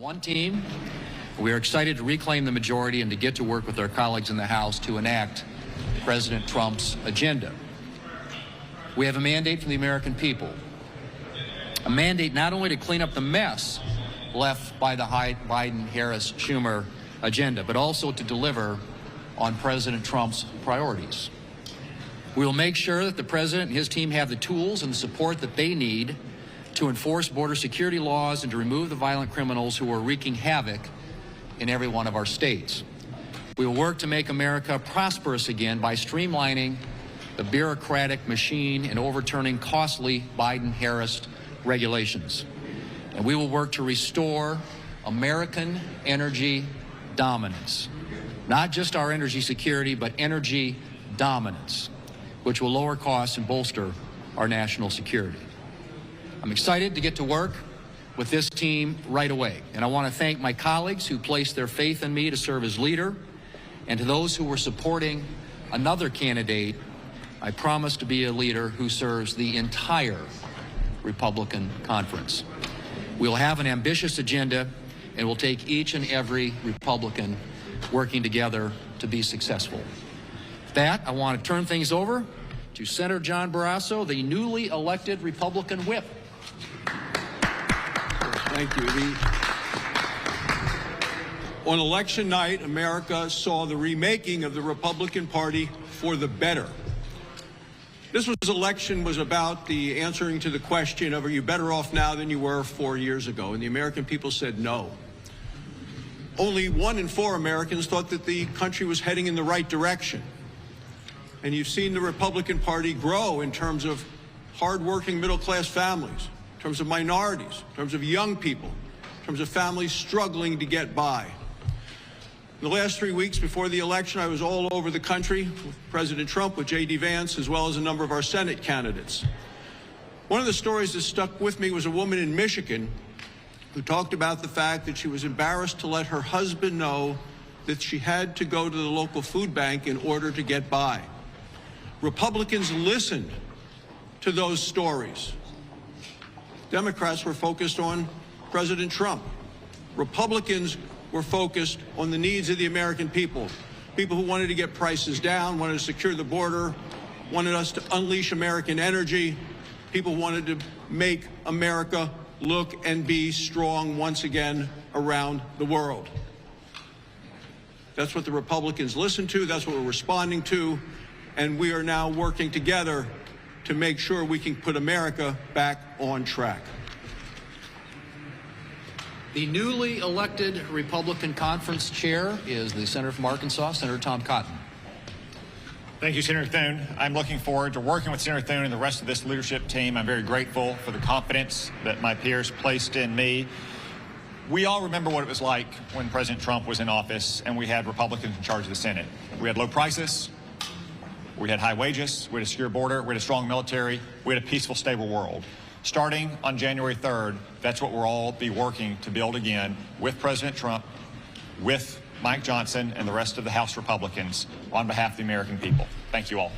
One team. We are excited to reclaim the majority and to get to work with our colleagues in the House to enact President Trump's agenda. We have a mandate from the American people. A mandate not only to clean up the mess left by the Biden-Harris-Schumer agenda, but also to deliver on President Trump's priorities. We will make sure that the President and his team have the tools and the support that they need to enforce border security laws and to remove the violent criminals who are wreaking havoc in every one of our states. We will work to make America prosperous again by streamlining the bureaucratic machine and overturning costly Biden-Harris regulations. And we will work to restore American energy dominance. Not just our energy security, but energy dominance, which will lower costs and bolster our national security. I'm excited to get to work with this team right away. And I want to thank my colleagues who placed their faith in me to serve as leader, and to those who were supporting another candidate. I promise to be a leader who serves the entire Republican conference. We'll have an ambitious agenda, and we'll take each and every Republican working together to be successful. With that, I want to turn things over to Senator John Barrasso, the newly elected Republican whip. Thank you. On election night, America saw the remaking of the Republican Party for the better. This election was about the answering to the question of, are you better off now than you were 4 years ago? And the American people said no. Only 1 in 4 Americans thought that the country was heading in the right direction. And you've seen the Republican Party grow in terms of hardworking middle-class families, in terms of minorities, in terms of young people, in terms of families struggling to get by. In the last 3 weeks before the election, I was all over the country with President Trump, with J.D. Vance, as well as a number of our Senate candidates. One of the stories that stuck with me was a woman in Michigan who talked about the fact that she was embarrassed to let her husband know that she had to go to the local food bank in order to get by. Republicans listened to those stories. Democrats were focused on President Trump. Republicans were focused on the needs of the American people. People who wanted to get prices down, wanted to secure the border, wanted us to unleash American energy. People wanted to make America look and be strong once again around the world. That's what the Republicans listened to. That's what we're responding to. And we are now working together to make sure we can put America back on track. The newly elected Republican Conference Chair is the Senator from Arkansas, Senator Tom Cotton. Thank you, Senator Thune. I'm looking forward to working with Senator Thune and the rest of this leadership team. I'm very grateful for the confidence that my peers placed in me. We all remember what it was like when President Trump was in office and we had Republicans in charge of the Senate. We had low prices, we had high wages, we had a secure border, we had a strong military, we had a peaceful, stable world. Starting on January 3rd, that's what we'll all be working to build again with President Trump, with Mike Johnson and the rest of the House Republicans on behalf of the American people. Thank you all.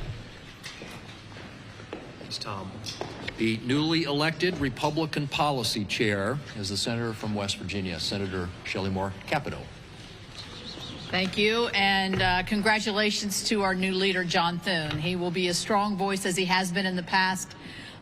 Thanks, Tom. The newly elected Republican Policy Chair is the Senator from West Virginia, Senator Shelley Moore Capito. Thank you, and congratulations to our new leader, John Thune. He will be a strong voice, as he has been in the past,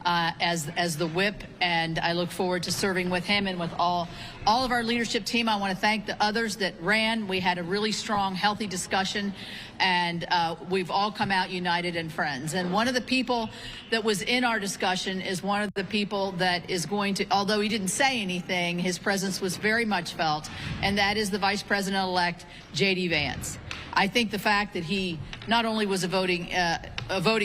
as the whip, and I look forward to serving with him and with all of our leadership team. I want to thank the others that ran. We had a really strong, healthy discussion, and we've all come out united and friends. And one of the people that was in our discussion is one of the people that is going to, although he didn't say anything, his presence was very much felt, and that is the Vice President-elect, J.D. Vance. I think the fact that he not only was a voting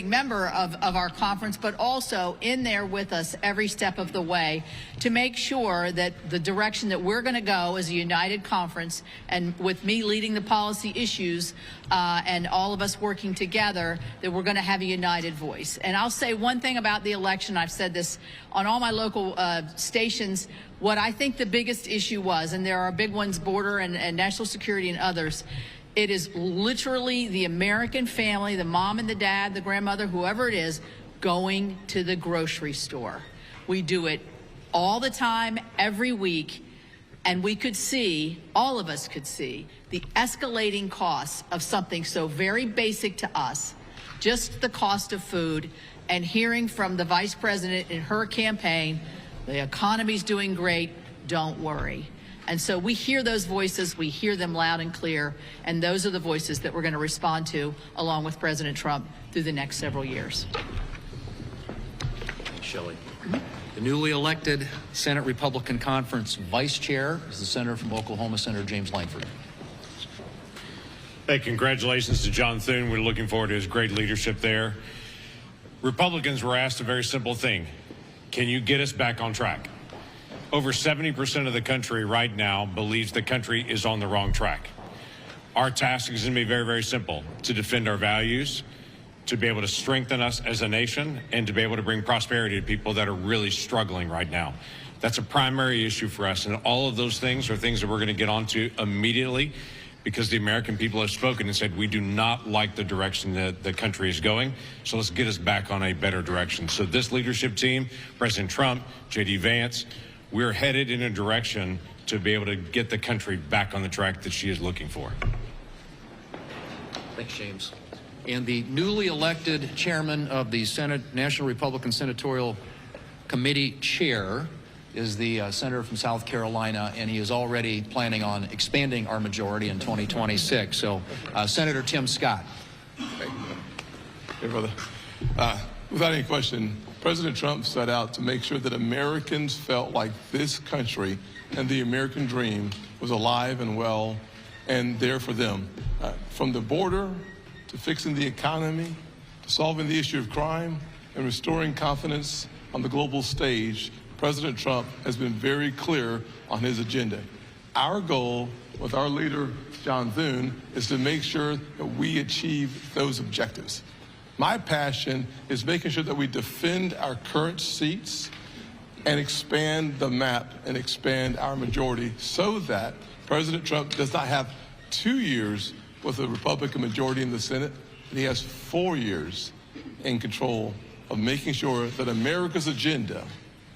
member of our conference, but also in there with us every step of the way to make sure that the direction that we're going to go as a united conference, and with me leading the policy issues and all of us working together, that we're going to have a united voice. And I'll say one thing about the election. I've said this on all my local stations. What I think the biggest issue was, and there are big ones, border and national security and others, it is literally the American family, the mom and the dad, the grandmother, whoever it is, going to the grocery store. We do it all the time, every week, and we could see, all of us could see, the escalating costs of something so very basic to us, just the cost of food, and hearing from the vice president in her campaign, the economy's doing great, don't worry. And so we hear those voices, we hear them loud and clear, and those are the voices that we're going to respond to along with President Trump through the next several years. Shelley. The newly elected Senate Republican Conference Vice Chair is the Senator from Oklahoma, Senator James Lankford. Hey, congratulations to John Thune. We're looking forward to his great leadership there. Republicans were asked a very simple thing. Can you get us back on track? Over 70% of the country right now believes the country is on the wrong track. Our task is going to be very, very simple: to defend our values, to be able to strengthen us as a nation, and to be able to bring prosperity to people that are really struggling right now. That's a primary issue for us, and all of those things are things that we're going to get onto immediately, because the American people have spoken and said we do not like the direction that the country is going, so let's get us back on a better direction. So this leadership team, President Trump, J.D. Vance, we're headed in a direction to be able to get the country back on the track that she is looking for. Thanks, James. And the newly elected chairman of the Senate National Republican Senatorial Committee chair is the senator from South Carolina, and he is already planning on expanding our majority in 2026. So, Senator Tim Scott. Hey, brother. Without any question, President Trump set out to make sure that Americans felt like this country and the American dream was alive and well and there for them. From the border to fixing the economy, to solving the issue of crime and restoring confidence on the global stage, President Trump has been very clear on his agenda. Our goal with our leader, John Thune, is to make sure that we achieve those objectives. My passion is making sure that we defend our current seats and expand the map and expand our majority so that President Trump does not have 2 years with a Republican majority in the Senate, but he has 4 years in control of making sure that America's agenda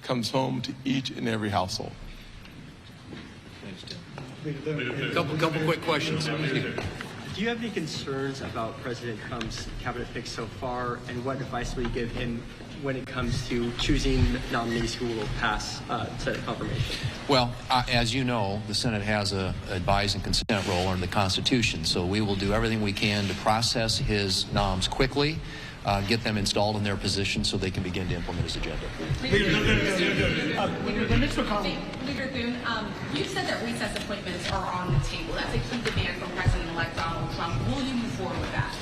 comes home to each and every household. Thanks, Tim. Couple quick questions. Do you have any concerns about President Trump's cabinet picks so far, and what advice will you give him when it comes to choosing nominees who will pass Senate confirmation? Well, as you know, the Senate has a advise and consent role under the Constitution, so we will do everything we can to process his noms quickly, get them installed in their position so they can begin to implement his agenda. Mitch McConnell. Leader Thune, you said that recess appointments are on the table. That's a key demand from President-elect Donald Trump. Will you move forward with that?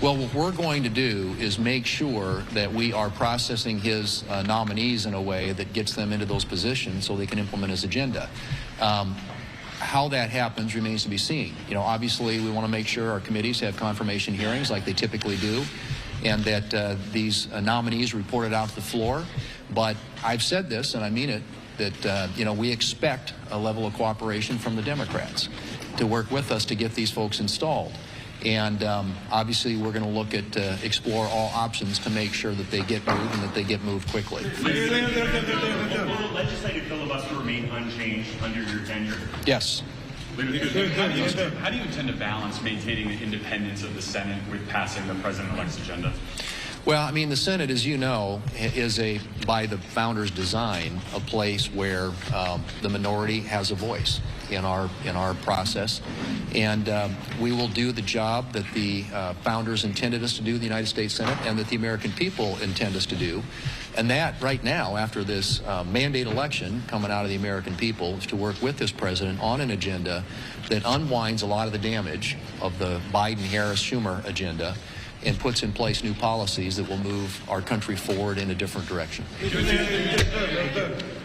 Well, what we're going to do is make sure that we are processing his nominees in a way that gets them into those positions so they can implement his agenda. How that happens remains to be seen. You know, obviously, we want to make sure our committees have confirmation hearings like they typically do, and that these nominees reported out to the floor. But I've said this, and I mean it, that you know, we expect a level of cooperation from the Democrats to work with us to get these folks installed. And obviously, we're going to look at explore all options to make sure that they get moved and that they get moved quickly. Will the legislative filibuster remain unchanged under your tenure? Yes. How do you intend to balance maintaining the independence of the Senate with passing the president-elect's agenda? Well, I mean, the Senate, as you know, is by the founders' design, a place where the minority has a voice in our process, and we will do the job that the founders intended us to do in the United States Senate, and that the American people intend us to do. And that, right now, after this mandate election coming out of the American people, is to work with this president on an agenda that unwinds a lot of the damage of the Biden-Harris-Schumer agenda and puts in place new policies that will move our country forward in a different direction.